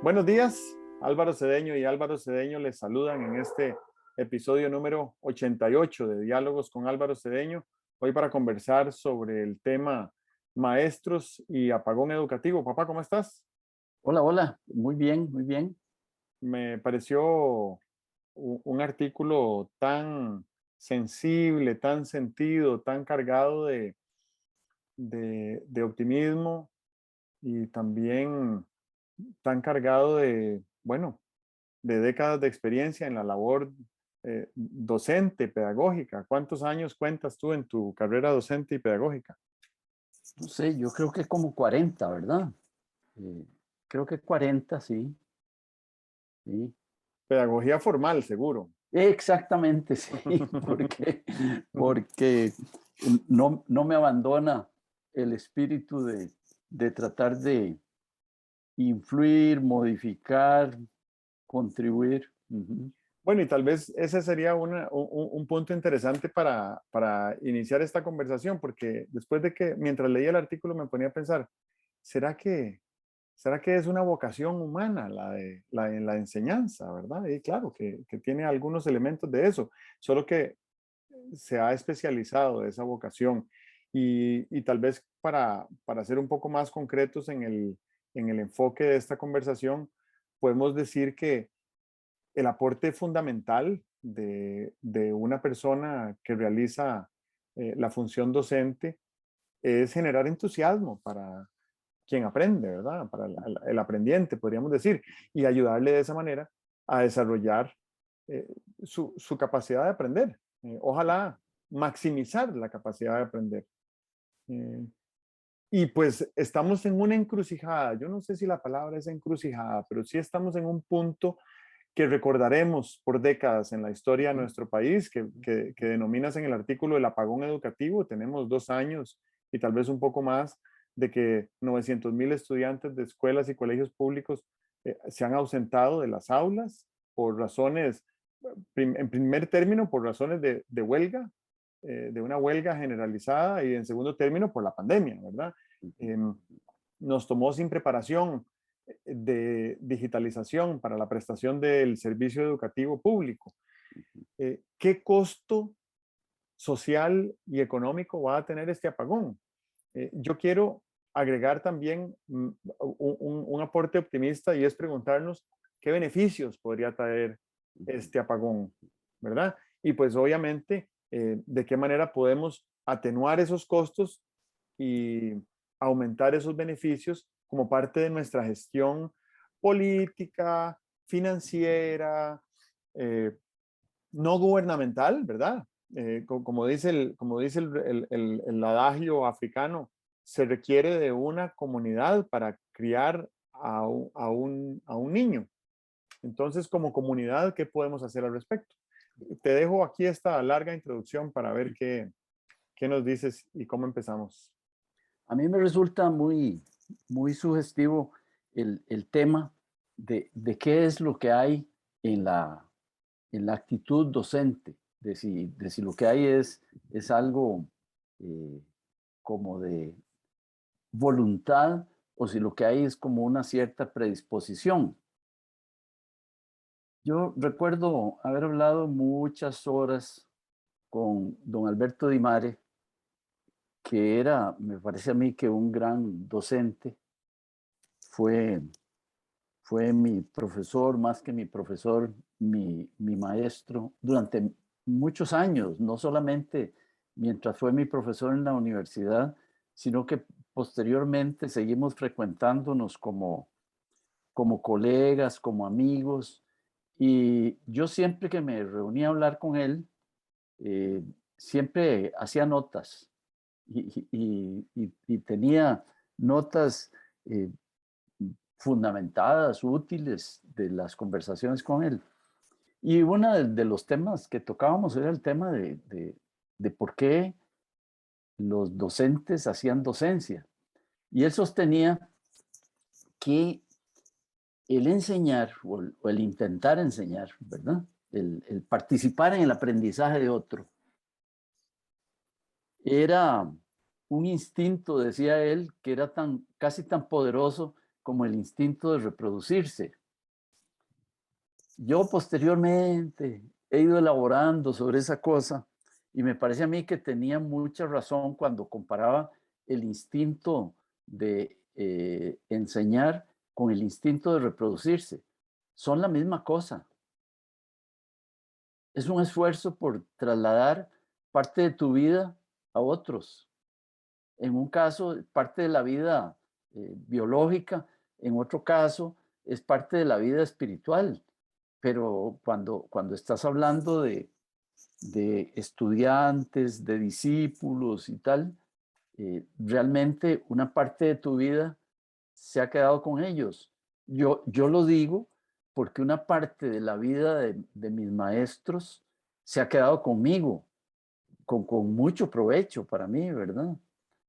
Buenos días, Álvaro Cedeño y Álvaro Cedeño les saludan en este episodio número 88 de Diálogos con Álvaro Cedeño, hoy para conversar sobre el tema maestros y apagón educativo. Papá, ¿cómo estás? Hola, hola, muy bien, muy bien. Me pareció un artículo tan sensible, tan sentido, tan cargado de optimismo y también tan cargado de, bueno, de décadas de experiencia en la labor docente, pedagógica. ¿Cuántos años cuentas tú en tu carrera docente y pedagógica? No sé, yo creo que como 40, ¿verdad? Eh, Creo que 40, sí, sí. Pedagogía formal, seguro. Exactamente, sí, porque no me abandona el espíritu de tratar de influir, modificar, contribuir. Ujú. Bueno, y tal vez ese sería un punto interesante para iniciar esta conversación, porque después de que, mientras leía el artículo, me ponía a pensar, ¿será que, ¿será que es una vocación humana la enseñanza, verdad? Y claro, que tiene algunos elementos de eso, solo que se ha especializado esa vocación. Y tal vez para ser un poco más concretos en el enfoque de esta conversación, podemos decir que el aporte fundamental de una persona que realiza la función docente es generar entusiasmo para quien aprende, ¿verdad? Para el aprendiente, podríamos decir, y ayudarle de esa manera a desarrollar eh, su capacidad de aprender. Ojalá maximizar la capacidad de aprender. Eh, y pues estamos en una encrucijada. Yo no sé si la palabra es encrucijada, pero sí estamos en un punto que recordaremos por décadas en la historia de nuestro país, que denominas en el artículo el apagón educativo. Tenemos 2 años y tal vez un poco más de que 900,000 estudiantes de escuelas y colegios públicos se han ausentado de las aulas por razones, en primer término, por razones de huelga, de una huelga generalizada, y en segundo término, por la pandemia, ¿verdad? Em, Nos tomó sin preparación de digitalización para la prestación del servicio educativo público. ¿Qué costo social y económico va a tener este apagón? Yo quiero agregar también un aporte optimista, y es preguntarnos qué beneficios podría traer este apagón, ¿verdad? Y pues obviamente, de qué manera podemos atenuar esos costos y aumentar esos beneficios como parte de nuestra gestión política, financiera, eh, no gubernamental, ¿verdad? Como dice el adagio africano, se requiere de una comunidad para criar a un niño. Entonces, como comunidad, ¿qué podemos hacer al respecto? Te dejo aquí esta larga introducción para ver qué nos dices y cómo empezamos. A mí me resulta muy, muy sugestivo el tema de qué es lo que hay en la actitud docente, de si lo que hay es algo eh, como de voluntad o si lo que hay es como una cierta predisposición. Yo recuerdo haber hablado muchas horas con don Alberto Di Mare, que era, me parece a mí, que un gran docente. Fue, fue mi profesor, más que mi profesor, mi maestro durante muchos años, no solamente mientras fue mi profesor en la universidad, sino que posteriormente seguimos frecuentándonos como colegas, como amigos. Y yo siempre que me reunía a hablar con él, eh, siempre hacía notas y tenía notas eh, fundamentadas, útiles de las conversaciones con él. Y uno de los temas que tocábamos era el tema de por qué los docentes hacían docencia. Y él sostenía que el enseñar o el intentar enseñar, ¿verdad? El participar en el aprendizaje de otro, era un instinto, decía él, que era casi tan poderoso como el instinto de reproducirse. Yo posteriormente he ido elaborando sobre esa cosa y me parece a mí que tenía mucha razón cuando comparaba el instinto de enseñar con el instinto de reproducirse. Son la misma cosa. Es un esfuerzo por trasladar parte de tu vida a otros. En un caso, parte de la vida biológica, en otro caso, es parte de la vida espiritual. Pero cuando estás hablando de estudiantes, de discípulos y tal, realmente una parte de tu vida se ha quedado con ellos. Yo lo digo porque una parte de la vida de mis maestros se ha quedado conmigo, con mucho provecho para mí, ¿verdad?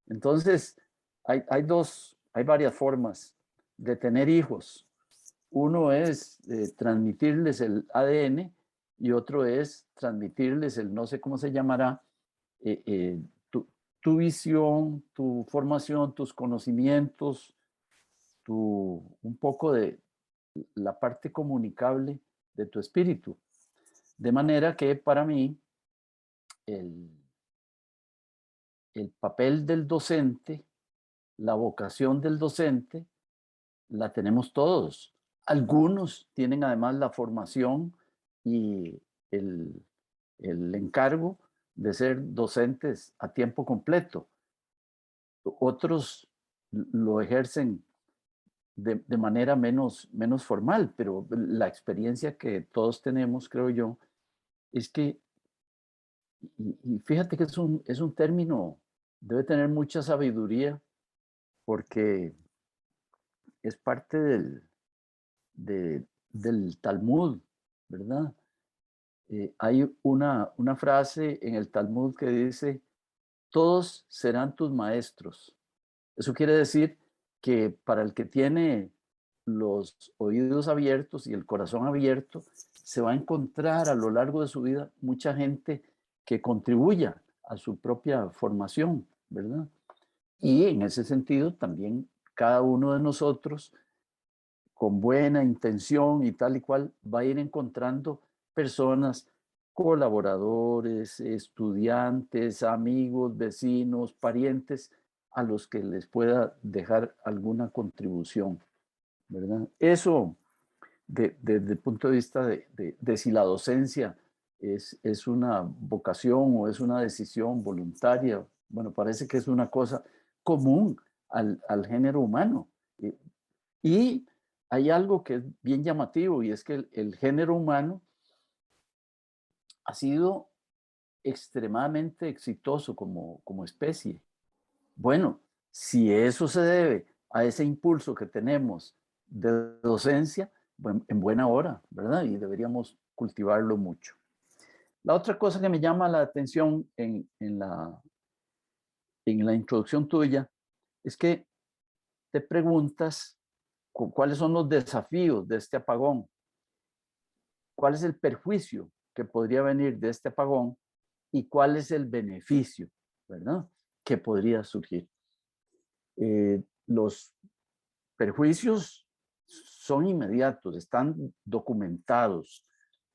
Entonces, hay varias formas de tener hijos. Uno es transmitirles el ADN y otro es transmitirles el, no sé cómo se llamará, eh, eh, tu, tu visión, tu formación, tus conocimientos, un poco de la parte comunicable de tu espíritu. De manera que para mí el, el papel del docente, la vocación del docente, la tenemos todos. Algunos tienen además la formación y el, el encargo de ser docentes a tiempo completo. Otros lo ejercen de manera menos formal, pero la experiencia que todos tenemos, creo yo, es que, y fíjate que es un término, debe tener mucha sabiduría porque es parte del Talmud, ¿verdad? Hay una frase en el Talmud que dice, todos serán tus maestros. Eso quiere decir que para el que tiene los oídos abiertos y el corazón abierto, se va a encontrar a lo largo de su vida mucha gente que contribuya a su propia formación, ¿verdad? Y en ese sentido también cada uno de nosotros, con buena intención y tal y cual, va a ir encontrando personas, colaboradores, estudiantes, amigos, vecinos, parientes, a los que les pueda dejar alguna contribución, ¿verdad? Eso, desde el punto de vista de si la docencia es una vocación o es una decisión voluntaria, bueno, parece que es una cosa común al género humano. Y hay algo que es bien llamativo y es que el género humano ha sido extremadamente exitoso como especie. Bueno, si eso se debe a ese impulso que tenemos de docencia, en buena hora, ¿verdad? Y deberíamos cultivarlo mucho. La otra cosa que me llama la atención en la introducción tuya es que te preguntas cuáles son los desafíos de este apagón, cuál es el perjuicio que podría venir de este apagón y cuál es el beneficio, ¿verdad? Que podría surgir. Los perjuicios son inmediatos, están documentados.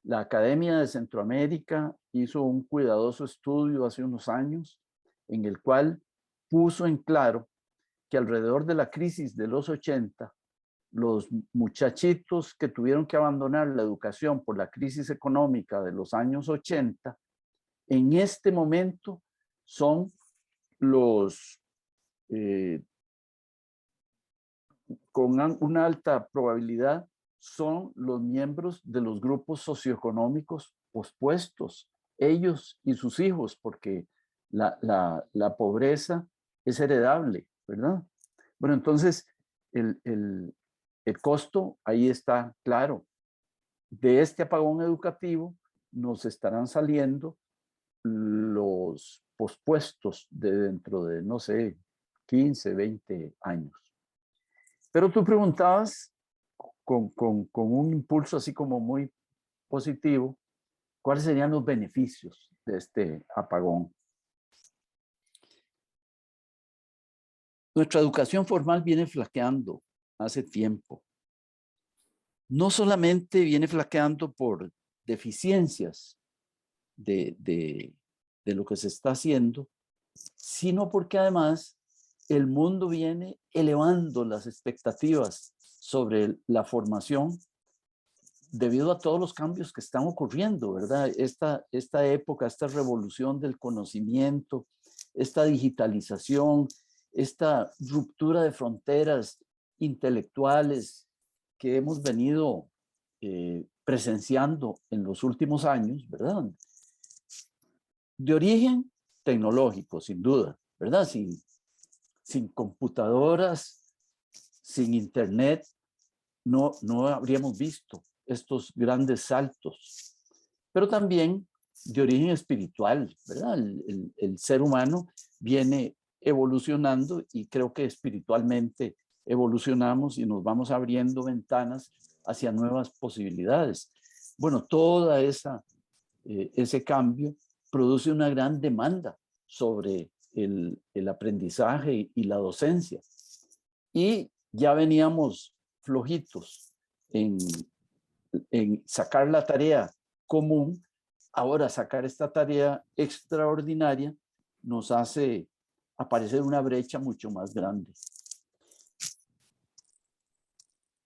La Academia de Centroamérica hizo un cuidadoso estudio hace unos años en el cual puso en claro que alrededor de la crisis de los 80, los muchachitos que tuvieron que abandonar la educación por la crisis económica de los años 80, en este momento son los con una alta probabilidad son los miembros de los grupos socioeconómicos pospuestos, ellos y sus hijos, porque la pobreza es heredable, ¿verdad? Bueno, entonces el costo ahí está claro. De este apagón educativo nos estarán saliendo los pospuestos de dentro de, no sé, 15, 20 años. Pero tú preguntabas con un impulso así como muy positivo, ¿cuáles serían los beneficios de este apagón? Nuestra educación formal viene flaqueando hace tiempo. No solamente viene flaqueando por deficiencias de lo que se está haciendo, sino porque además el mundo viene elevando las expectativas sobre la formación debido a todos los cambios que están ocurriendo, ¿verdad? Esta época, esta revolución del conocimiento, esta digitalización, esta ruptura de fronteras intelectuales que hemos venido presenciando en los últimos años, ¿verdad? De origen tecnológico, sin duda, ¿verdad? Sin computadoras, sin internet, no habríamos visto estos grandes saltos, pero también de origen espiritual, ¿verdad? El ser humano viene evolucionando y creo que espiritualmente evolucionamos y nos vamos abriendo ventanas hacia nuevas posibilidades. Bueno, toda ese cambio produce una gran demanda sobre el aprendizaje y la docencia. Y ya veníamos flojitos en sacar la tarea común. Ahora sacar esta tarea extraordinaria nos hace aparecer una brecha mucho más grande.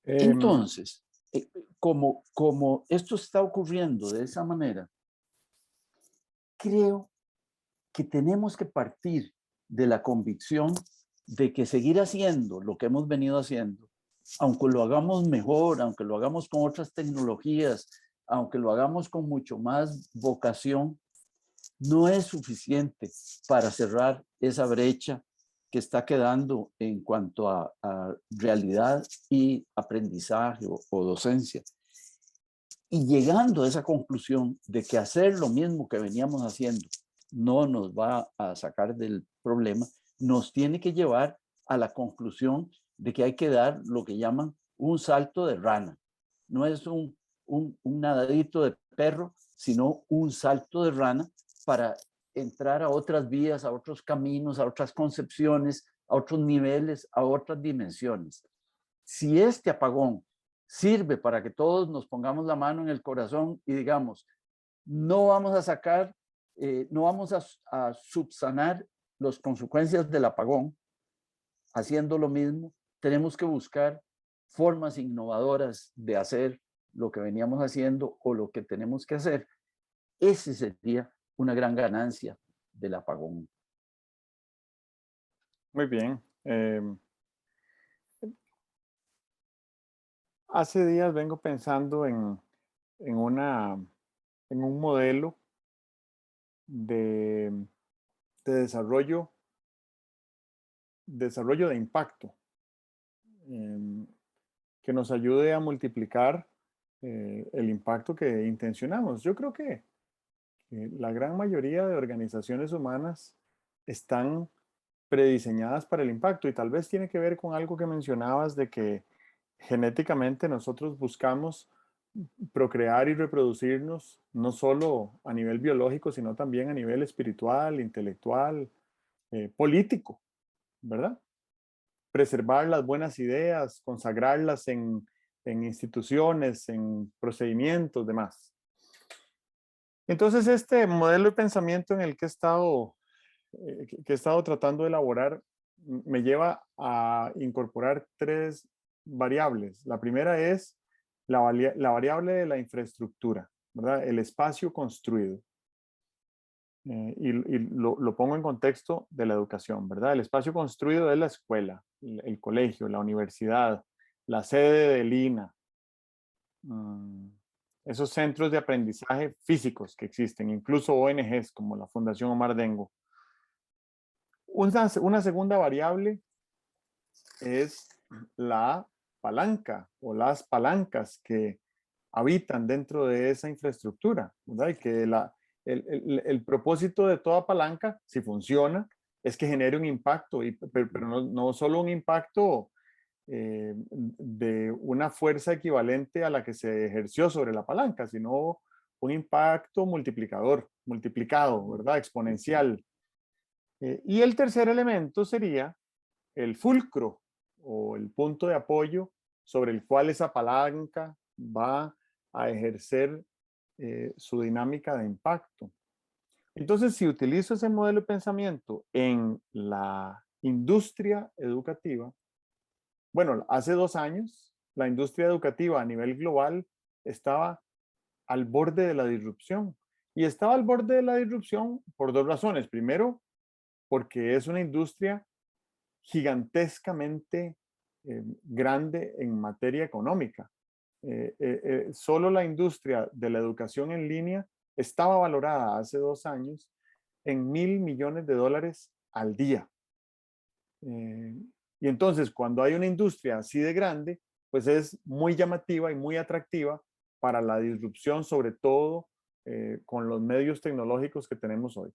Entonces, como esto está ocurriendo de esa manera, creo que tenemos que partir de la convicción de que seguir haciendo lo que hemos venido haciendo, aunque lo hagamos mejor, aunque lo hagamos con otras tecnologías, aunque lo hagamos con mucho más vocación, no es suficiente para cerrar esa brecha que está quedando en cuanto a realidad y aprendizaje o docencia. Y llegando a esa conclusión de que hacer lo mismo que veníamos haciendo no nos va a sacar del problema, nos tiene que llevar a la conclusión de que hay que dar lo que llaman un salto de rana. No es un nadadito de perro, sino un salto de rana para entrar a otras vías, a otros caminos, a otras concepciones, a otros niveles, a otras dimensiones. Si este apagón sirve para que todos nos pongamos la mano en el corazón y digamos, no vamos a sacar, no vamos a subsanar las consecuencias del apagón haciendo lo mismo, tenemos que buscar formas innovadoras de hacer lo que veníamos haciendo o lo que tenemos que hacer. Ese sería una gran ganancia del apagón. Muy bien. Hace días vengo pensando en un modelo de, de desarrollo de impacto que nos ayude a multiplicar el impacto que intencionamos. Yo creo que la gran mayoría de organizaciones humanas están prediseñadas para el impacto y tal vez tiene que ver con algo que mencionabas de que genéticamente nosotros buscamos procrear y reproducirnos no solo a nivel biológico, sino también a nivel espiritual, intelectual, político, ¿verdad? Preservar las buenas ideas, consagrarlas en instituciones, en procedimientos, demás. Entonces, este modelo de pensamiento en el que he estado tratando de elaborar me lleva a incorporar tres variables. La primera es la variable de la infraestructura, ¿verdad? El espacio construido. Y lo pongo en contexto de la educación, ¿verdad? El espacio construido es la escuela, el colegio, la universidad, la sede del INA, esos centros de aprendizaje físicos que existen, incluso ONGs como la Fundación Omar Dengo. Una segunda variable es la palanca o las palancas que habitan dentro de esa infraestructura, ¿verdad? Y que el propósito de toda palanca, si funciona, es que genere un impacto, pero no solo un impacto de una fuerza equivalente a la que se ejerció sobre la palanca, sino un impacto multiplicado, ¿verdad? Exponencial. Y el tercer elemento sería el fulcro o el punto de apoyo sobre el cual esa palanca va a ejercer su dinámica de impacto. Entonces, si utilizo ese modelo de pensamiento en la industria educativa, bueno, hace 2 años la industria educativa a nivel global estaba al borde de la disrupción. Y estaba al borde de la disrupción por 2 razones. Primero, porque es una industria gigantescamente grande en materia económica. Solo la industria de la educación en línea estaba valorada hace 2 años en $1.000 millones al día. Y entonces, cuando hay una industria así de grande, pues es muy llamativa y muy atractiva para la disrupción, sobre todo con los medios tecnológicos que tenemos hoy.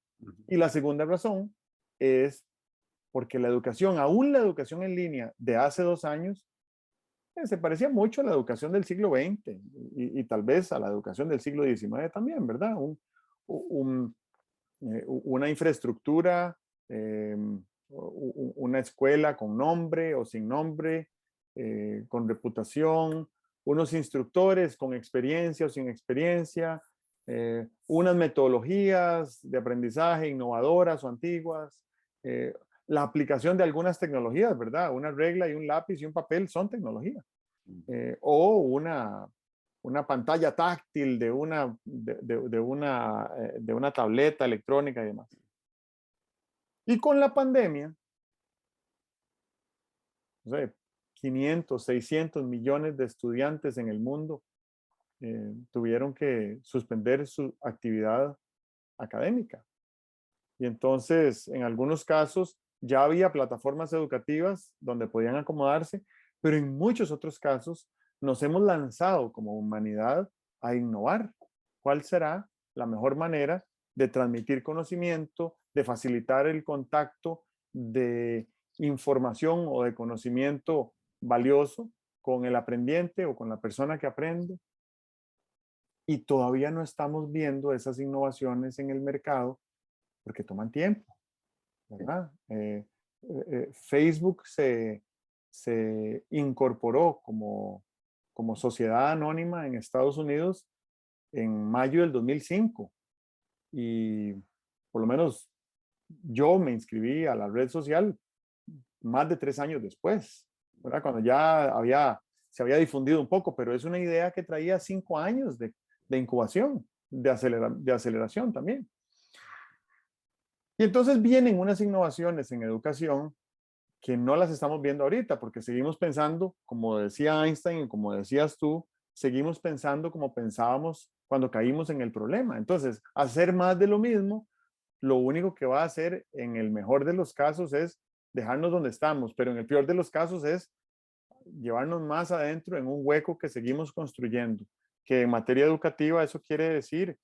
Y la segunda razón es porque la educación, aún la educación en línea de hace 2 años, se parecía mucho a la educación del siglo XX y tal vez a la educación del siglo XIX también, ¿verdad? Una infraestructura, una escuela con nombre o sin nombre, con reputación, unos instructores con experiencia o sin experiencia, unas metodologías de aprendizaje innovadoras o antiguas, la aplicación de algunas tecnologías, ¿verdad? Una regla y un lápiz y un papel son tecnología. O una pantalla táctil de una tableta electrónica y demás. Y con la pandemia, no sé, 500, 600 millones de estudiantes en el mundo tuvieron que suspender su actividad académica. Y entonces, en algunos casos, ya había plataformas educativas donde podían acomodarse, pero en muchos otros casos nos hemos lanzado como humanidad a innovar. ¿Cuál será la mejor manera de transmitir conocimiento, de facilitar el contacto de información o de conocimiento valioso con el aprendiente o con la persona que aprende? Y todavía no estamos viendo esas innovaciones en el mercado porque toman tiempo, ¿verdad? Facebook se incorporó como sociedad anónima en Estados Unidos en mayo del 2005 y por lo menos yo me inscribí a la red social más de 3 años después, ¿verdad? Cuando se había difundido un poco, pero es una idea que traía 5 años de incubación, de aceleración también. Y entonces vienen unas innovaciones en educación que no las estamos viendo ahorita, porque seguimos pensando, como decía Einstein y como decías tú, seguimos pensando como pensábamos cuando caímos en el problema. Entonces, hacer más de lo mismo, lo único que va a hacer en el mejor de los casos es dejarnos donde estamos, pero en el peor de los casos es llevarnos más adentro en un hueco que seguimos construyendo, que en materia educativa eso quiere decir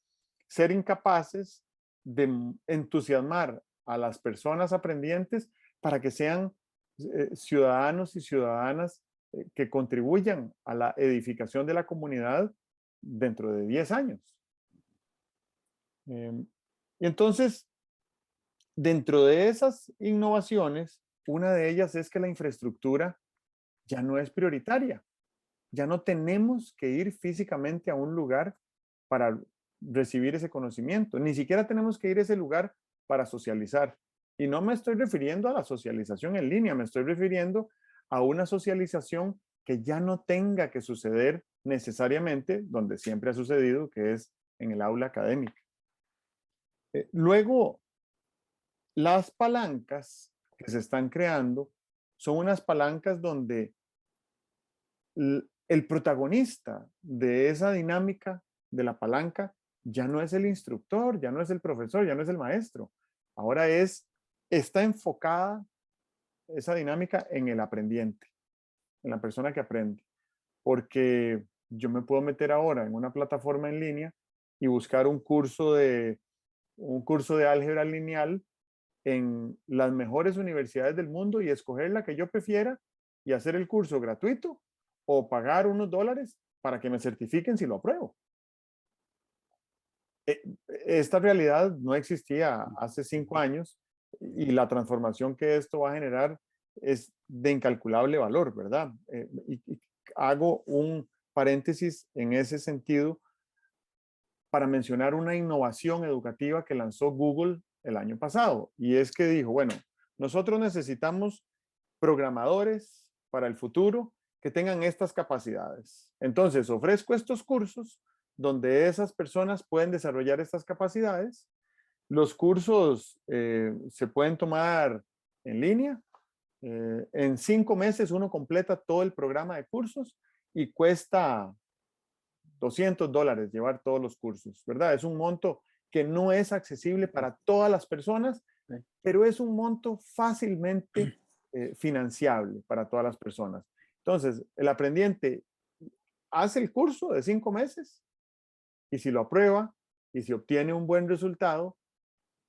ser incapaces de entusiasmar a las personas aprendientes para que sean ciudadanos y ciudadanas que contribuyan a la edificación de la comunidad dentro de 10 años. Y entonces, dentro de esas innovaciones, una de ellas es que la infraestructura ya no es prioritaria. Ya no tenemos que ir físicamente a un lugar para recibir ese conocimiento. Ni siquiera tenemos que ir a ese lugar para socializar. Y no me estoy refiriendo a la socialización en línea, me estoy refiriendo a una socialización que ya no tenga que suceder necesariamente donde siempre ha sucedido, que es en el aula académica. Luego, las palancas que se están creando son unas palancas donde el protagonista de esa dinámica de la palanca ya no es el instructor, ya no es el profesor, ya no es el maestro. Ahora está enfocada esa dinámica en el aprendiente, en la persona que aprende. Porque yo me puedo meter ahora en una plataforma en línea y buscar un curso de álgebra lineal en las mejores universidades del mundo y escoger la que yo prefiera y hacer el curso gratuito o pagar unos dólares para que me certifiquen si lo apruebo. Esta realidad no existía hace 5 años y la transformación que esto va a generar es de incalculable valor, ¿verdad? Y hago un paréntesis en ese sentido para mencionar una innovación educativa que lanzó Google el año pasado. Y es que dijo, bueno, nosotros necesitamos programadores para el futuro que tengan estas capacidades. Entonces, ofrezco estos cursos donde esas personas pueden desarrollar estas capacidades. Los cursos se pueden tomar en línea. En 5 meses uno completa todo el programa de cursos y cuesta $200 llevar todos los cursos, ¿verdad? Es un monto que no es accesible para todas las personas, pero es un monto fácilmente financiable para todas las personas. Entonces, el aprendiente hace el curso de 5 meses y si lo aprueba y si obtiene un buen resultado,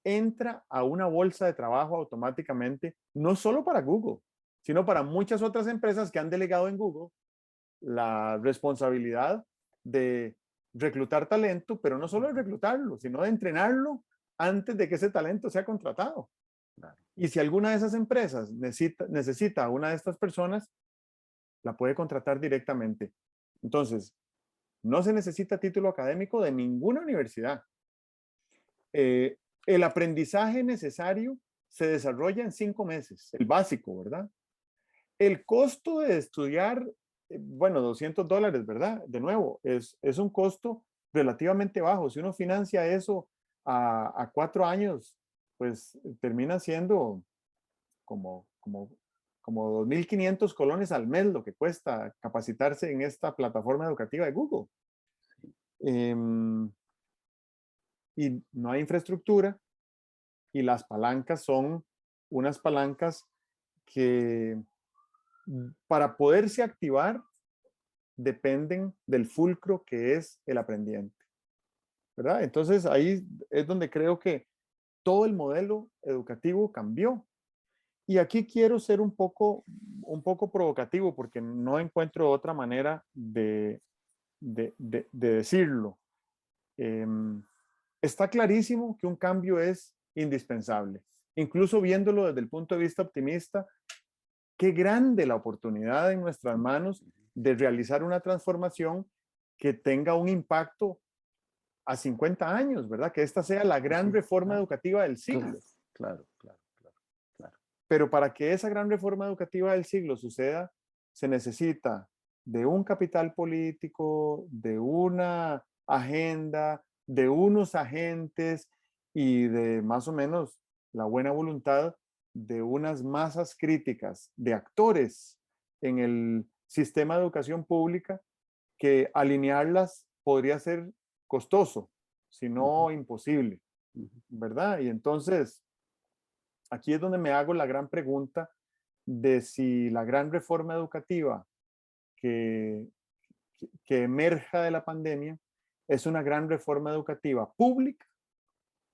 entra a una bolsa de trabajo automáticamente, no solo para Google, sino para muchas otras empresas que han delegado en Google la responsabilidad de reclutar talento, pero no solo de reclutarlo, sino de entrenarlo antes de que ese talento sea contratado. Y si alguna de esas empresas necesita a una de estas personas, la puede contratar directamente. Entonces, no se necesita título académico de ninguna universidad. El aprendizaje necesario se desarrolla en 5 meses, el básico, ¿verdad? El costo de estudiar, bueno, $200, ¿verdad? De nuevo, es un costo relativamente bajo. Si uno financia eso a 4 años, pues termina siendo como 2.500 colones al mes lo que cuesta capacitarse en esta plataforma educativa de Google. Y no hay infraestructura y las palancas son unas palancas que para poderse activar dependen del fulcro que es el aprendiente, ¿verdad? Entonces ahí es donde creo que todo el modelo educativo cambió. Y aquí quiero ser un poco provocativo porque no encuentro otra manera de decirlo. Está clarísimo que un cambio es indispensable. Incluso viéndolo desde el punto de vista optimista, qué grande la oportunidad en nuestras manos de realizar una transformación que tenga un impacto a 50 años, ¿verdad? Que esta sea la gran reforma educativa del siglo. Claro. Pero para que esa gran reforma educativa del siglo suceda, se necesita de un capital político, de una agenda, de unos agentes y de más o menos la buena voluntad de unas masas críticas de actores en el sistema de educación pública que alinearlas podría ser costoso, si no imposible, ¿verdad? Y entonces, aquí es donde me hago la gran pregunta de si la gran reforma educativa que, que emerja de la pandemia es una gran reforma educativa pública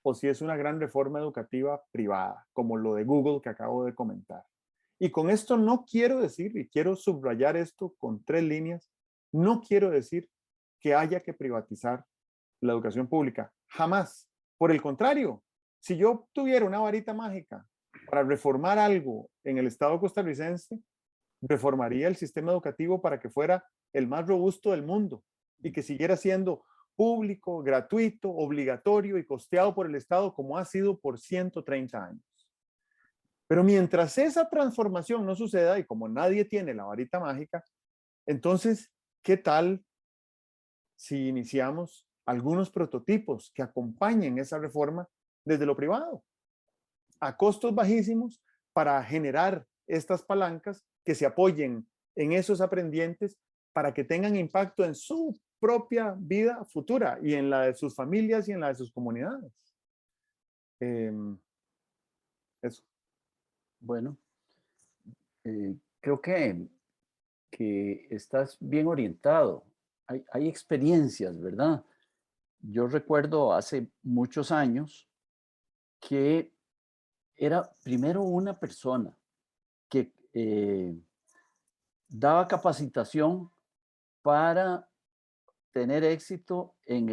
o si es una gran reforma educativa privada, como lo de Google que acabo de comentar. Y con esto no quiero decir, y quiero subrayar esto con 3 líneas, no quiero decir que haya que privatizar la educación pública. Jamás. Por el contrario, si yo tuviera una varita mágica para reformar algo en el Estado costarricense, reformaría el sistema educativo para que fuera el más robusto del mundo y que siguiera siendo público, gratuito, obligatorio y costeado por el Estado como ha sido por 130 años. Pero mientras esa transformación no suceda y como nadie tiene la varita mágica, entonces, ¿qué tal si iniciamos algunos prototipos que acompañen esa reforma desde lo privado, a costos bajísimos para generar estas palancas que se apoyen en esos aprendientes para que tengan impacto en su propia vida futura y en la de sus familias y en la de sus comunidades? Eso. Bueno, creo que estás bien orientado. Hay experiencias, ¿verdad? Yo recuerdo hace muchos años que era primero una persona que daba capacitación para tener éxito en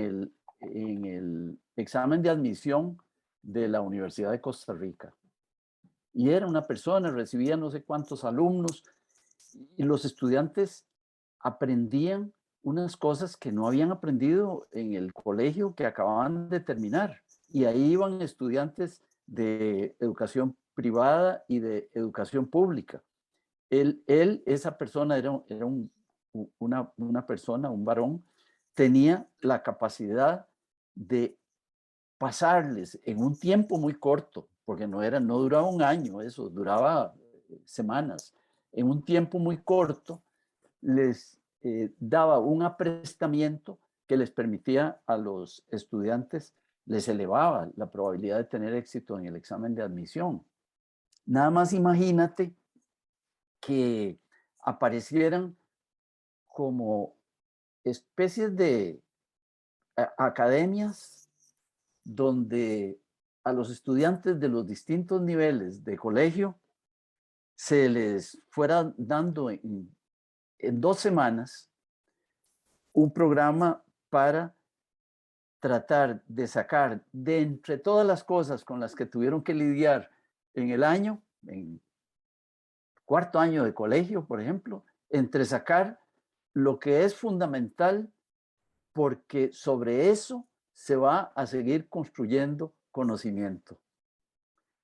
el examen de admisión de la Universidad de Costa Rica. y era una persona, recibía no sé cuántos alumnos, y los estudiantes aprendían unas cosas que no habían aprendido en el colegio que acababan de terminar. Y ahí iban estudiantes de educación privada y de educación pública. Esa persona una persona, un varón, tenía la capacidad de pasarles en un tiempo muy corto, porque no duraba un año, eso duraba semanas, en un tiempo muy corto, les daba un aprestamiento que les permitía a los estudiantes, les elevaba la probabilidad de tener éxito en el examen de admisión. Nada más imagínate que aparecieran como especies de academias donde a los estudiantes de los distintos niveles de colegio se les fuera dando en 2 semanas un programa para tratar de sacar de entre todas las cosas con las que tuvieron que lidiar en el año, en cuarto año de colegio, por ejemplo, entre sacar lo que es fundamental, porque sobre eso se va a seguir construyendo conocimiento.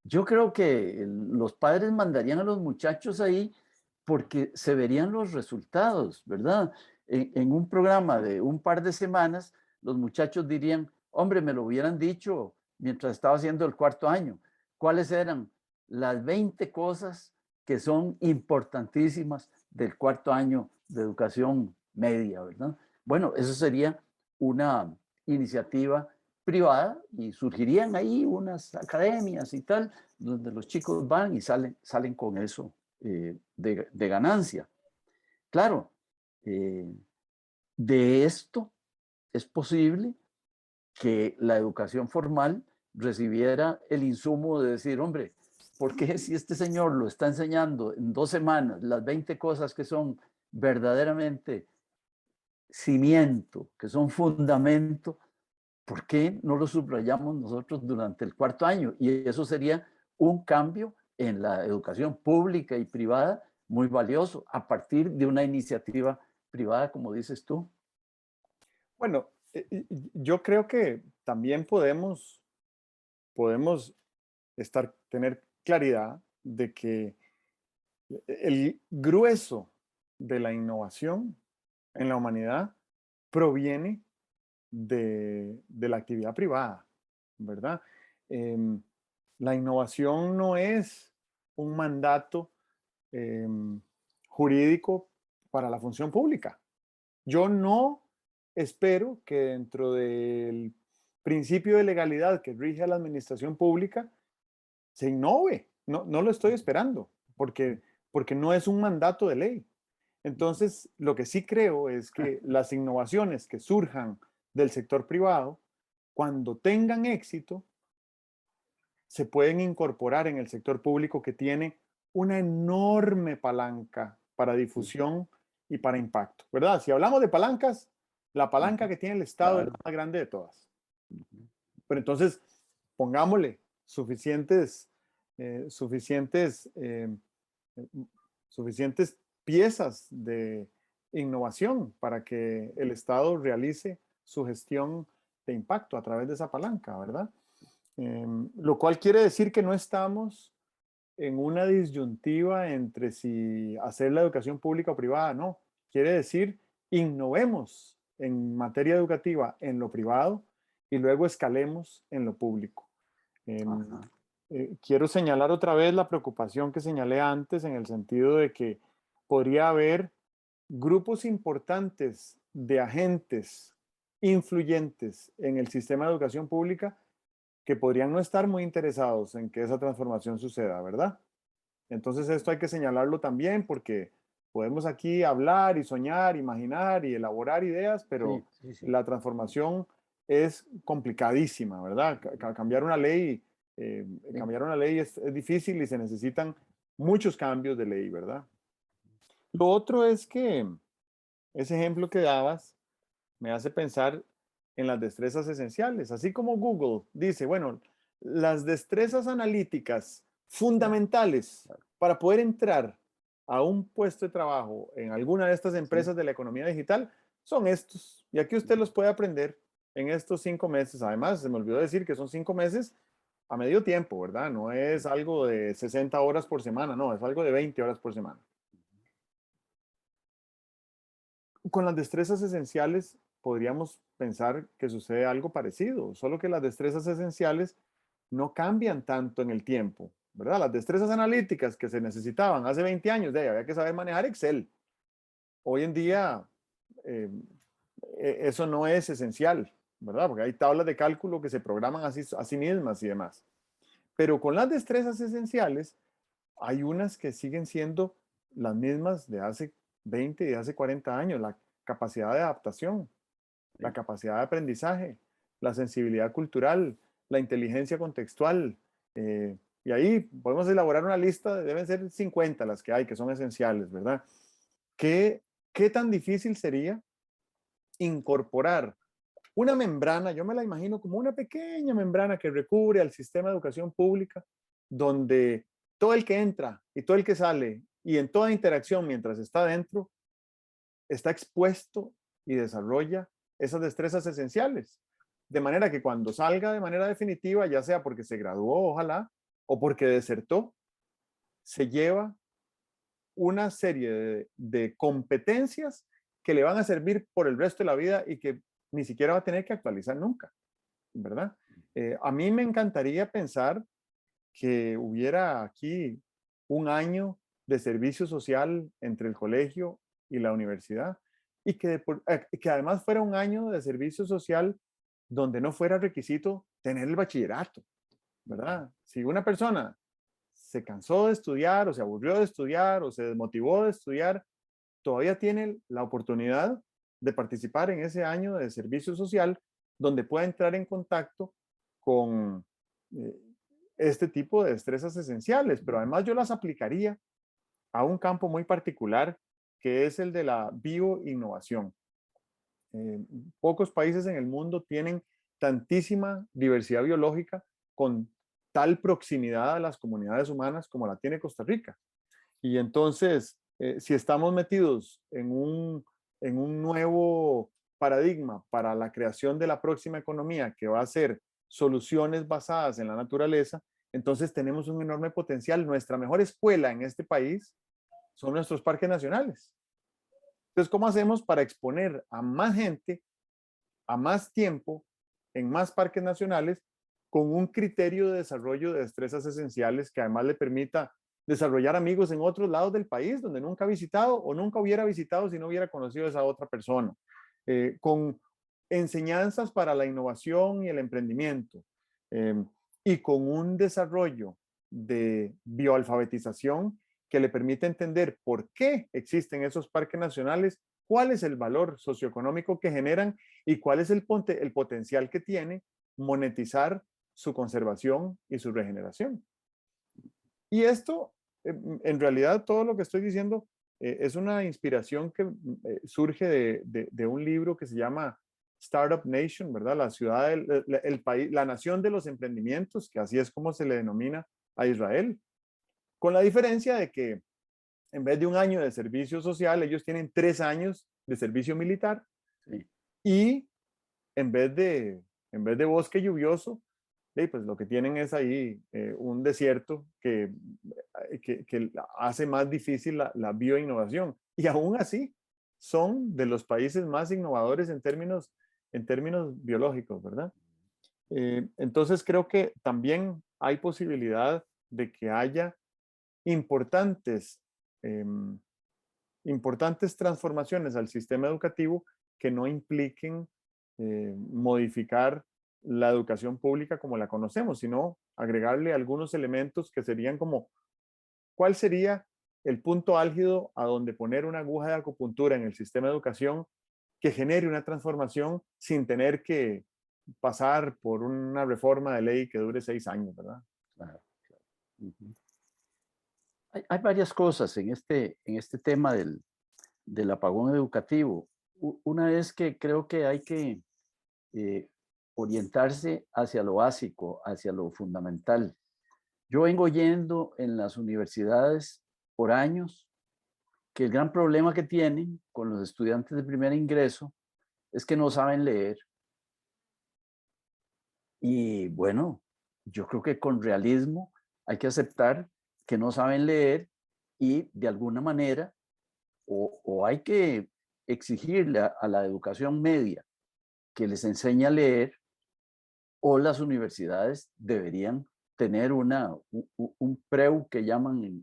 Yo creo que los padres mandarían a los muchachos ahí porque se verían los resultados, ¿verdad? En un programa de un par de semanas, los muchachos dirían, hombre, me lo hubieran dicho mientras estaba haciendo el cuarto año. ¿Cuáles eran las 20 cosas que son importantísimas del cuarto año de educación media, ¿verdad? Bueno, eso sería una iniciativa privada y surgirían ahí unas academias y tal, donde los chicos van y salen con eso de ganancia. Claro, de esto es posible que la educación formal recibiera el insumo de decir, hombre, ¿por qué si este señor lo está enseñando en 2 semanas las 20 cosas que son verdaderamente cimiento, que son fundamento, ¿por qué no lo subrayamos nosotros durante el cuarto año? Y eso sería un cambio en la educación pública y privada muy valioso a partir de una iniciativa privada, como dices tú. Bueno, yo creo que también podemos tener claridad de que el grueso de la innovación en la humanidad proviene de la actividad privada, ¿verdad? Em, la innovación no es un mandato jurídico para la función pública. Yo no espero que dentro del principio de legalidad que rige a la administración pública se innove. No, no lo estoy esperando, porque no es un mandato de ley. Entonces, lo que sí creo es que las innovaciones que surjan del sector privado, cuando tengan éxito, se pueden incorporar en el sector público que tiene una enorme palanca para difusión y para impacto, ¿verdad? Si hablamos de palancas, la palanca que tiene el Estado es la Claro. más grande de todas. Pero entonces, pongámosle suficientes, suficientes, suficientes piezas de innovación para que el Estado realice su gestión de impacto a través de esa palanca, ¿verdad? Lo cual quiere decir que no estamos en una disyuntiva entre si hacer la educación pública o privada, no. Quiere decir, innovemos en materia educativa en lo privado y luego escalemos en lo público. Ajá. Quiero señalar otra vez la preocupación que señalé antes en el sentido de que podría haber grupos importantes de agentes influyentes en el sistema de educación pública que podrían no estar muy interesados en que esa transformación suceda, ¿verdad? Entonces esto hay que señalarlo también porque podemos aquí hablar y soñar, imaginar y elaborar ideas, pero Sí, sí, sí. la transformación es complicadísima, ¿verdad? Cambiar una ley, Sí. cambiar una ley es difícil y se necesitan muchos cambios de ley, ¿verdad? Lo otro es que ese ejemplo que dabas me hace pensar en las destrezas esenciales, así como Google dice, bueno, las destrezas analíticas fundamentales para poder entrar a un puesto de trabajo en alguna de estas Sí. empresas de la economía digital son estos. Y aquí usted los puede aprender en estos 5 meses. Además, se me olvidó decir que son 5 meses a medio tiempo, ¿verdad? No es algo de 60 horas por semana, no, es algo de 20 horas por semana. Con las destrezas esenciales podríamos pensar que sucede algo parecido, solo que las destrezas esenciales no cambian tanto en el tiempo, ¿verdad? Las destrezas analíticas que se necesitaban hace 20 años, había que saber manejar Excel. Hoy en día eh, eso no es esencial, ¿verdad? Porque hay tablas de cálculo que se programan a sí mismas y demás. Pero con las destrezas esenciales, hay unas que siguen siendo las mismas de hace 20 y de hace 40 años. La capacidad de adaptación, la Sí. capacidad de aprendizaje, la sensibilidad cultural, la inteligencia contextual. Y ahí podemos elaborar una lista, deben ser 50 las que hay, que son esenciales, ¿verdad? ¿Qué, qué tan difícil sería incorporar una membrana? Yo me la imagino como una pequeña membrana que recubre al sistema de educación pública, donde todo el que entra y todo el que sale y en toda interacción mientras está dentro, está expuesto y desarrolla esas destrezas esenciales. De manera que cuando salga de manera definitiva, ya sea porque se graduó, ojalá, o porque desertó, se lleva una serie de competencias que le van a servir por el resto de la vida y que ni siquiera va a tener que actualizar nunca, ¿verdad? A mí me encantaría pensar que hubiera aquí un año de servicio social entre el colegio y la universidad y que además fuera un año de servicio social donde no fuera requisito tener el bachillerato, ¿verdad? Si una persona se cansó de estudiar o se aburrió de estudiar o se desmotivó de estudiar, todavía tiene la oportunidad de participar en ese año de servicio social donde pueda entrar en contacto con eh, este tipo de destrezas esenciales, pero además yo las aplicaría a un campo muy particular que es el de la bioinnovación. Pocos países en el mundo tienen tantísima diversidad biológica con tal proximidad a las comunidades humanas como la tiene Costa Rica. Y entonces, si estamos metidos en un nuevo paradigma para la creación de la próxima economía que va a ser soluciones basadas en la naturaleza, entonces tenemos un enorme potencial. Nuestra mejor escuela en este país son nuestros parques nacionales. Entonces, ¿cómo hacemos para exponer a más gente, a más tiempo, en más parques nacionales, con un criterio de desarrollo de destrezas esenciales que además le permita desarrollar amigos en otros lados del país donde nunca ha visitado o nunca hubiera visitado si no hubiera conocido a esa otra persona? Con enseñanzas para la innovación y el emprendimiento, eh, y con un desarrollo de bioalfabetización que le permite entender por qué existen esos parques nacionales, cuál es el valor socioeconómico que generan y cuál es el potencial que tiene monetizar su conservación y su regeneración. Y esto, en realidad, todo lo que estoy diciendo es una inspiración que surge de un libro que se llama Startup Nation, ¿verdad? La ciudad, el país, la nación de los emprendimientos, que así es como se le denomina a Israel, con la diferencia de que en vez de un año de servicio social, ellos tienen 3 años de servicio militar Sí. y en vez de, en vez de bosque lluvioso, pues lo que tienen es ahí un desierto que hace más difícil la bioinnovación. Y aún así, son de los países más innovadores en términos biológicos, ¿verdad? Entonces creo que también hay posibilidad de que haya importantes, em, importantes transformaciones al sistema educativo que no impliquen modificar la educación pública como la conocemos, sino agregarle algunos elementos que serían como, ¿cuál sería el punto álgido a donde poner una aguja de acupuntura en el sistema de educación que genere una transformación sin tener que pasar por una reforma de ley que dure 6 años, ¿verdad? Claro, claro. Ujú. Hay varias cosas en este tema del apagón educativo. Una es que creo que hay que eh, orientarse hacia lo básico, hacia lo fundamental. Yo vengo oyendo en las universidades por años que el gran problema que tienen con los estudiantes de primer ingreso es que no saben leer. Y bueno, yo creo que con realismo hay que aceptar que no saben leer y de alguna manera o hay que exigirle a la educación media que les enseñe a leer, o las universidades deberían tener un preu que llamaban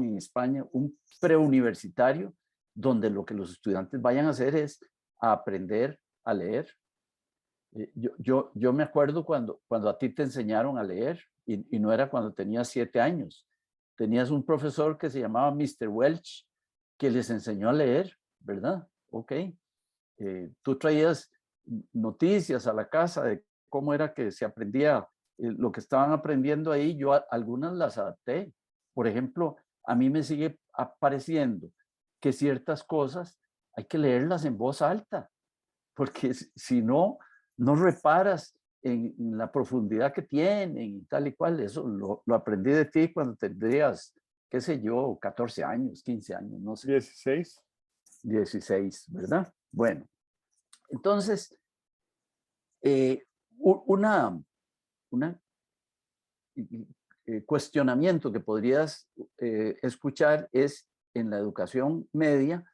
en España, un preuniversitario, donde lo que los estudiantes vayan a hacer es a aprender a leer. Yo me acuerdo cuando a ti te enseñaron a leer, y no era cuando tenías 7 años. Tenías un profesor que se llamaba Mr. Welch, que les enseñó a leer, ¿verdad? Ok. Tú traías noticias a la casa de cómo era que se aprendía lo que estaban aprendiendo ahí. Yo algunas las adapté. Por ejemplo, a mí me sigue apareciendo que ciertas cosas hay que leerlas en voz alta, porque si no, no reparas en la profundidad que tienen y tal y cual. Eso lo aprendí de ti cuando tendrías, qué sé yo, 14 años, 15 años, no sé. 16. 16, ¿verdad? Bueno, entonces, eh, una cuestionamiento que podrías escuchar es en la educación media,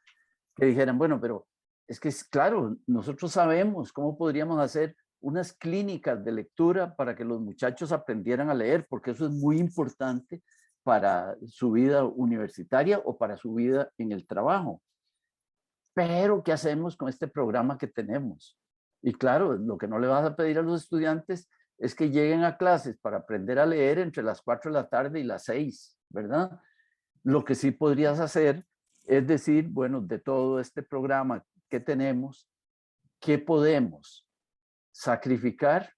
que dijeran, bueno, pero es que es claro, nosotros sabemos cómo podríamos hacer unas clínicas de lectura para que los muchachos aprendieran a leer, porque eso es muy importante para su vida universitaria o para su vida en el trabajo. Pero, ¿qué hacemos con este programa que tenemos? Y claro, lo que no le vas a pedir a los estudiantes es que lleguen a clases para aprender a leer entre las 4 de la tarde y las 6, ¿verdad? Lo que sí podrías hacer es decir, bueno, de todo este programa que tenemos, ¿qué podemos sacrificar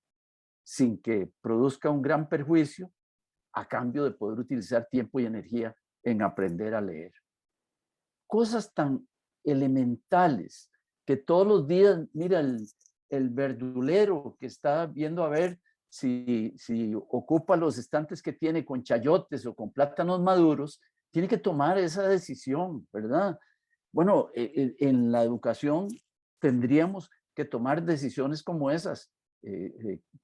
sin que produzca un gran perjuicio a cambio de poder utilizar tiempo y energía en aprender a leer? Cosas tan elementales que todos los días, mira, el verdulero que está viendo a ver si ocupa los estantes que tiene con chayotes o con plátanos maduros, tiene que tomar esa decisión, ¿verdad? Bueno, en la educación tendríamos que tomar decisiones como esas.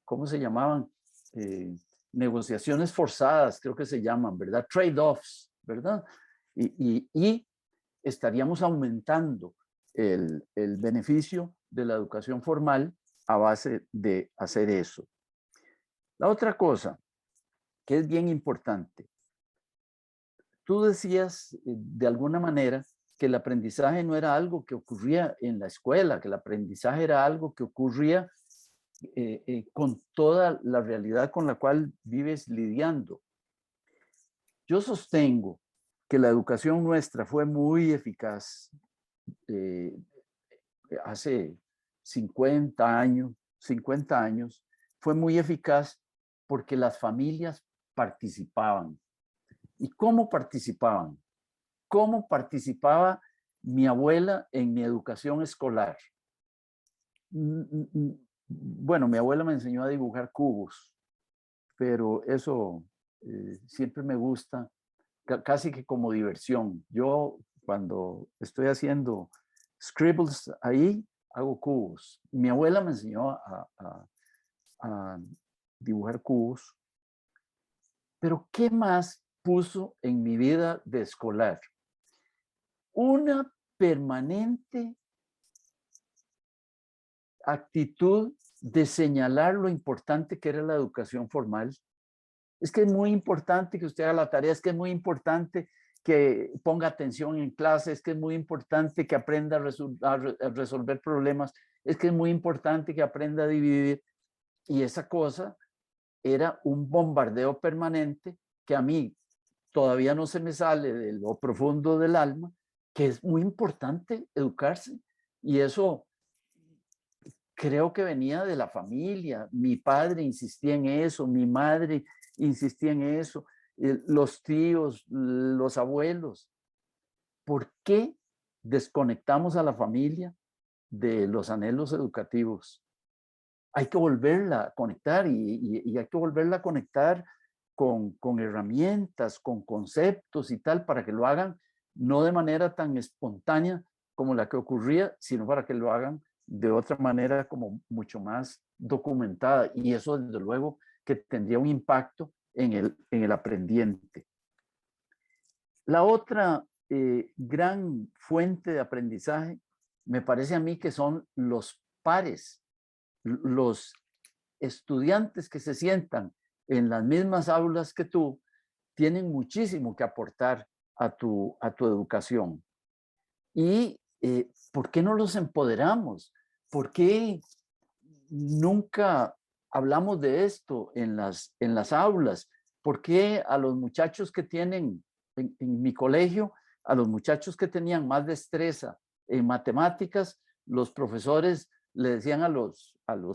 ¿Cómo se llamaban? Eh, Negociaciones forzadas, creo que se llaman, ¿verdad? Trade-offs, ¿verdad? Y estaríamos aumentando el beneficio de la educación formal a base de hacer eso. La otra cosa que es bien importante, tú decías de alguna manera que el aprendizaje no era algo que ocurría en la escuela, que el aprendizaje era algo que ocurría con toda la realidad con la cual vives lidiando. Yo sostengo que la educación nuestra fue muy eficaz eh, hace 50 años, fue muy eficaz porque las familias participaban. ¿Y cómo participaban? ¿Cómo participaba mi abuela en mi educación escolar? Bueno, mi abuela me enseñó a dibujar cubos, pero eso siempre me gusta, casi que como diversión. Yo cuando estoy haciendo scribbles ahí, hago cubos. Mi abuela me enseñó a dibujar cubos, pero ¿qué más puso en mi vida de escolar? Una permanente actitud de señalar lo importante que era la educación formal. Es que es muy importante que usted haga la tarea, es que es muy importante que ponga atención en clase, es que es muy importante que aprenda a resolver problemas, es que es muy importante que aprenda a dividir. Y esa cosa era un bombardeo permanente que a mí todavía no se me sale de lo profundo del alma, que es muy importante educarse. Y eso creo que venía de la familia. Mi padre insistía en eso, mi madre insistía en eso, los tíos, los abuelos. ¿Por qué desconectamos a la familia de los anhelos educativos? Hay que volverla a conectar y hay que volverla a conectar con herramientas, con conceptos y tal, para que lo hagan no de manera tan espontánea como la que ocurría, sino para que lo hagan de otra manera como mucho más documentada. Y eso, desde luego, que tendría un impacto en el aprendiente. La otra gran fuente de aprendizaje me parece a mí que son los pares, los estudiantes que se sientan en las mismas aulas que tú, tienen muchísimo que aportar a tu educación. Y ¿por qué no los empoderamos? ¿Por qué nunca hablamos de esto en las aulas? ¿Por qué a los muchachos que tienen en mi colegio, a los muchachos que tenían más destreza en matemáticas, los profesores le decían a los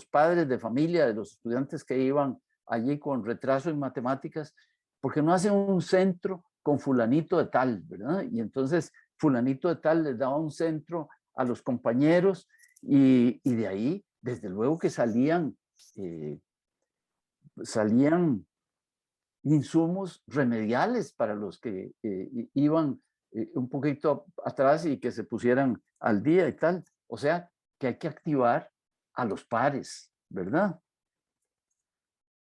padres de familia de los estudiantes que iban allí con retraso en matemáticas, ¿por qué no hacen un centro con fulanito de tal, verdad? Y entonces fulanito de tal les daba un centro a los compañeros y de ahí, desde luego que salían insumos remediales para los que iban un poquito atrás y que se pusieran al día y tal. O sea, que hay que activar a los pares, ¿verdad?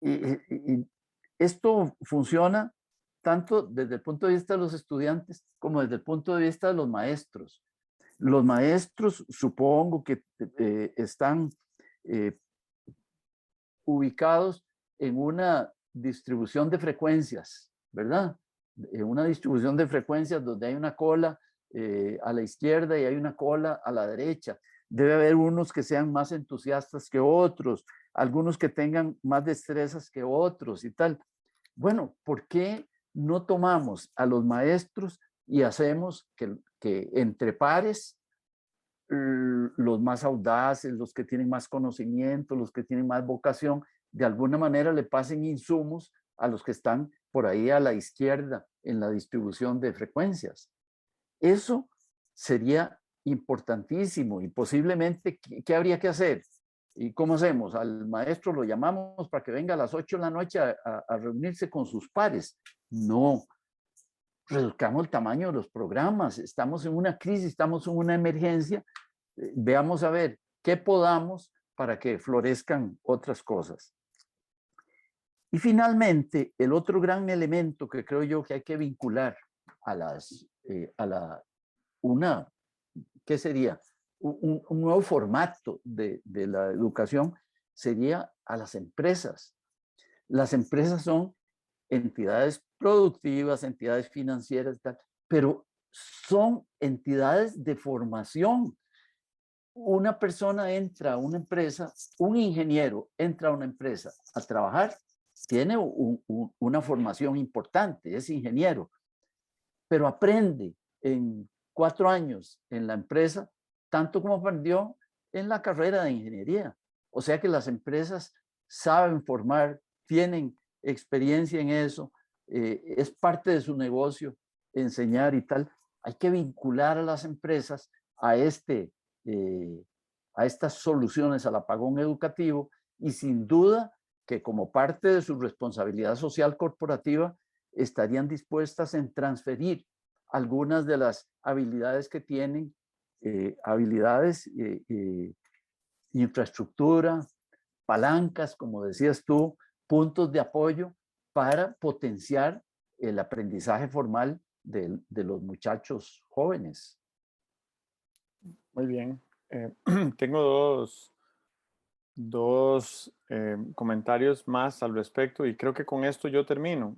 Y esto funciona tanto desde el punto de vista de los estudiantes como desde el punto de vista de los maestros. Los maestros supongo que están eh, ubicados en una distribución de frecuencias, ¿verdad? En una distribución de frecuencias donde hay una cola a la izquierda y hay una cola a la derecha. Debe haber unos que sean más entusiastas que otros, algunos que tengan más destrezas que otros y tal. Bueno, ¿por qué no tomamos a los maestros y hacemos que entre pares los más audaces, los que tienen más conocimiento, los que tienen más vocación, de alguna manera le pasen insumos a los que están por ahí a la izquierda en la distribución de frecuencias? Eso sería importantísimo y posiblemente, ¿qué habría que hacer? ¿Y cómo hacemos? Al maestro lo llamamos para que venga a las 8 de la noche a reunirse con sus pares. No, reduzcamos el tamaño de los programas. Estamos en una crisis, estamos en una emergencia. Veamos a ver qué podamos para que florezcan otras cosas. Y finalmente, el otro gran elemento que creo yo que hay que vincular a ¿qué sería? Un nuevo formato de la educación sería a las empresas. Las empresas son entidades productivas, entidades financieras, tal, pero son entidades de formación. Una persona entra a una empresa, un ingeniero entra a una empresa a trabajar, tiene una formación importante, es ingeniero, pero aprende en 4 años en la empresa tanto como aprendió en la carrera de ingeniería. O sea que las empresas saben formar, tienen experiencia en eso, es parte de su negocio enseñar y tal. Hay que vincular a las empresas a, a estas soluciones al apagón educativo y sin duda que como parte de su responsabilidad social corporativa estarían dispuestas en transferir algunas de las habilidades que tienen, habilidades, infraestructura, palancas, como decías tú, puntos de apoyo para potenciar el aprendizaje formal de los muchachos jóvenes. Muy bien. Tengo dos comentarios más al respecto y creo que con esto yo termino.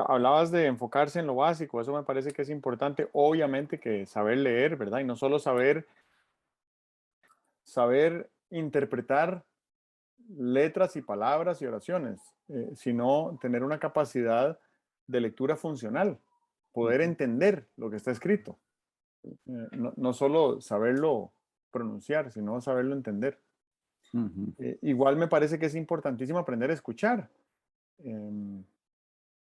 Hablabas de enfocarse en lo básico, eso me parece que es importante. Obviamente que saber leer, ¿verdad? Y no solo saber interpretar letras y palabras y oraciones, sino tener una capacidad de lectura funcional, poder entender lo que está escrito. No solo saberlo pronunciar, sino saberlo entender. Igual me parece que es importantísimo aprender a escuchar.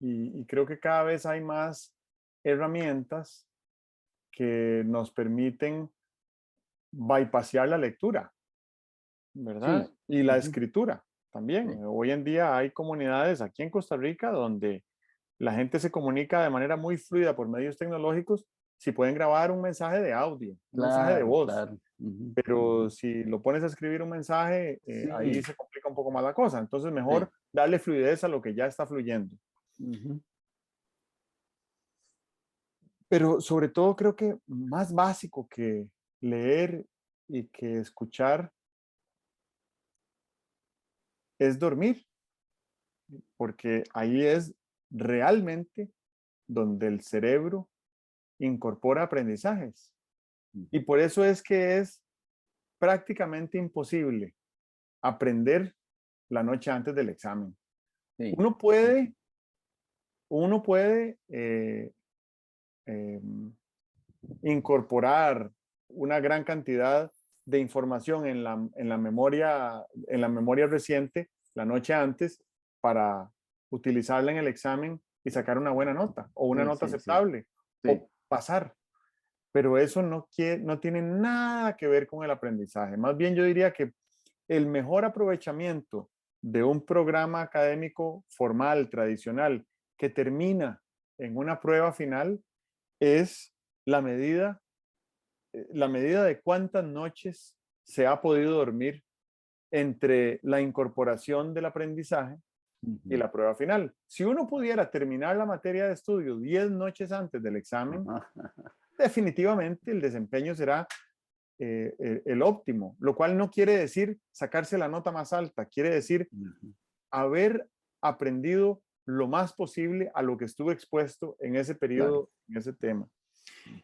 Y creo que cada vez hay más herramientas que nos permiten bypassear la lectura, ¿verdad? Sí. Y la escritura. también. Sí, Hoy en día hay comunidades aquí en Costa Rica donde la gente se comunica de manera muy fluida por medios tecnológicos. Si pueden grabar un mensaje de audio, un mensaje de claro, voz, claro. Ujú, pero ujú. si lo pones a escribir un mensaje, ahí Sí, se complica un poco más la cosa. Entonces, sí. mejor darle fluidez a lo que ya está fluyendo. Ujú, Pero sobre todo creo que más básico que leer y que escuchar es dormir, porque ahí es realmente donde el cerebro incorpora aprendizajes. Y ujú. por eso es que es prácticamente imposible aprender la noche antes del examen. Sí. Uno Ujú, puede, uno puede eh, incorporar una gran cantidad de información en la memoria reciente la noche antes para utilizarla en el examen y sacar una buena nota o una sí, nota sí, sí, aceptable sí. o pasar. Pero eso no tiene nada que ver con el aprendizaje. Más bien yo diría que el mejor aprovechamiento de un programa académico formal, tradicional, que termina en una prueba final, es la medida, la medida de cuántas noches se ha podido dormir entre la incorporación del aprendizaje y Ujú. la prueba final. Si uno pudiera terminar la materia de estudio 10 noches antes del examen, Ajá. definitivamente el desempeño será el óptimo, lo cual no quiere decir sacarse la nota más alta, quiere decir Ujú. haber aprendido lo más posible a lo que estuve expuesto en ese Claro. periodo, en ese tema.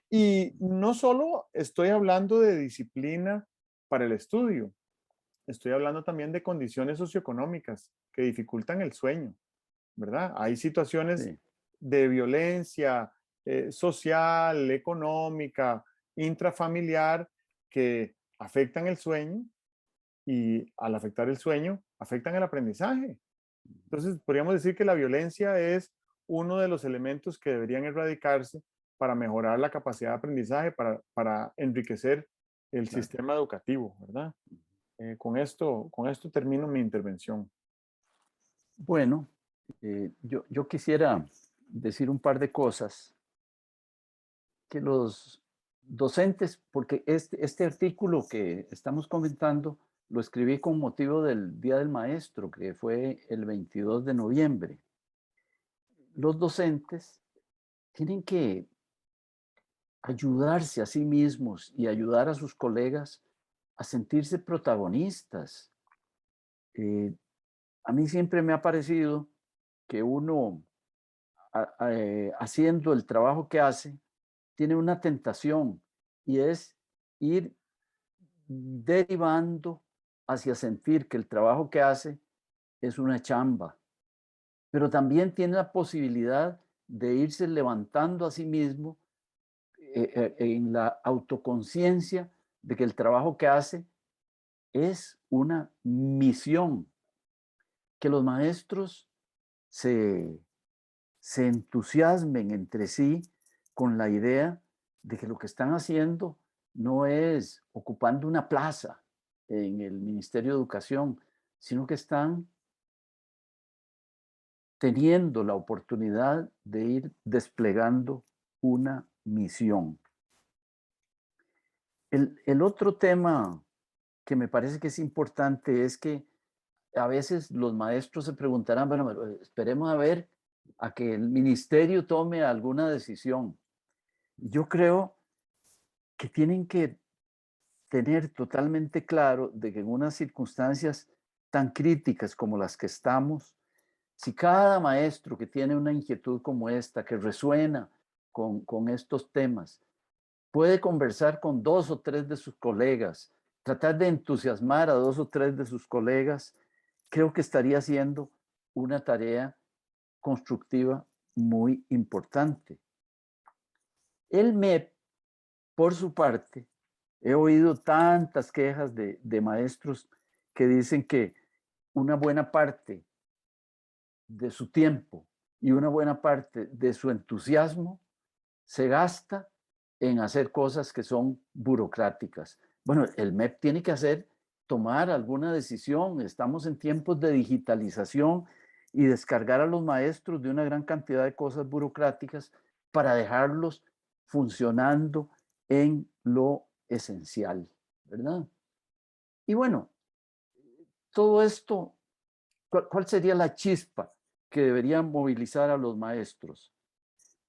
Y no solo estoy hablando de disciplina para el estudio, estoy hablando también de condiciones socioeconómicas que dificultan el sueño, ¿verdad? Hay situaciones Sí, de violencia social, económica, intrafamiliar que afectan el sueño y al afectar el sueño, afectan el aprendizaje. Entonces, podríamos decir que la violencia es uno de los elementos que deberían erradicarse para mejorar la capacidad de aprendizaje, para enriquecer el claro. sistema educativo, ¿verdad? Con esto termino mi intervención. Bueno, yo quisiera decir un par de cosas que los docentes, porque este artículo que estamos comentando lo escribí con motivo del Día del Maestro, que fue el 22 de noviembre. Los docentes tienen que ayudarse a sí mismos y ayudar a sus colegas a sentirse protagonistas. Eh, a mí siempre me ha parecido que uno, haciendo el trabajo que hace, tiene una tentación y es ir derivando hacia sentir que el trabajo que hace es una chamba, pero también tiene la posibilidad de irse levantando a sí mismo en la autoconciencia de que el trabajo que hace es una misión, que los maestros se, se entusiasmen entre sí con la idea de que lo que están haciendo no es ocupando una plaza en el Ministerio de Educación, sino que están teniendo la oportunidad de ir desplegando una misión. El otro tema que me parece que es importante es que a veces los maestros se preguntarán, bueno, esperemos a ver a que el ministerio tome alguna decisión. Yo creo que tienen que tener totalmente claro de que en unas circunstancias tan críticas como las que estamos, si cada maestro que tiene una inquietud como esta, que resuena con estos temas, puede conversar con dos o tres de sus colegas, tratar de entusiasmar a dos o tres de sus colegas, creo que estaría haciendo una tarea constructiva muy importante. El MEP, por su parte, he oído tantas quejas de maestros que dicen que una buena parte de su tiempo y una buena parte de su entusiasmo se gasta en hacer cosas que son burocráticas. Bueno, el MEP tiene que hacer tomar alguna decisión. Estamos en tiempos de digitalización y descargar a los maestros de una gran cantidad de cosas burocráticas para dejarlos funcionando en lo esencial, ¿verdad? Y bueno, todo esto, ¿cuál sería la chispa que debería movilizar a los maestros?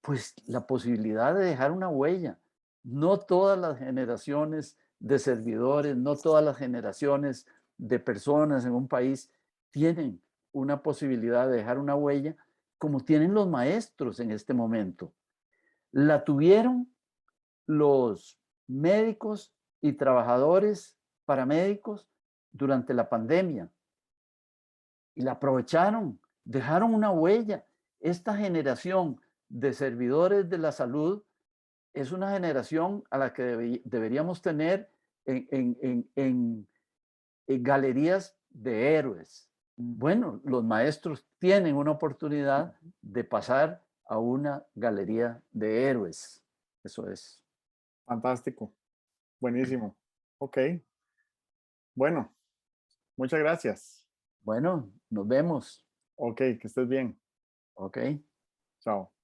Pues la posibilidad de dejar una huella. No todas las generaciones de servidores, no todas las generaciones de personas en un país tienen una posibilidad de dejar una huella como tienen los maestros en este momento. La tuvieron los médicos y trabajadores paramédicos durante la pandemia y la aprovecharon, dejaron una huella. Esta generación de servidores de la salud es una generación a la que deberíamos tener en galerías de héroes. Bueno, los maestros tienen una oportunidad de pasar a una galería de héroes. Eso es. Fantástico. Buenísimo. Ok. Bueno, muchas gracias. Bueno, nos vemos. Ok, que estés bien. Ok. Chao.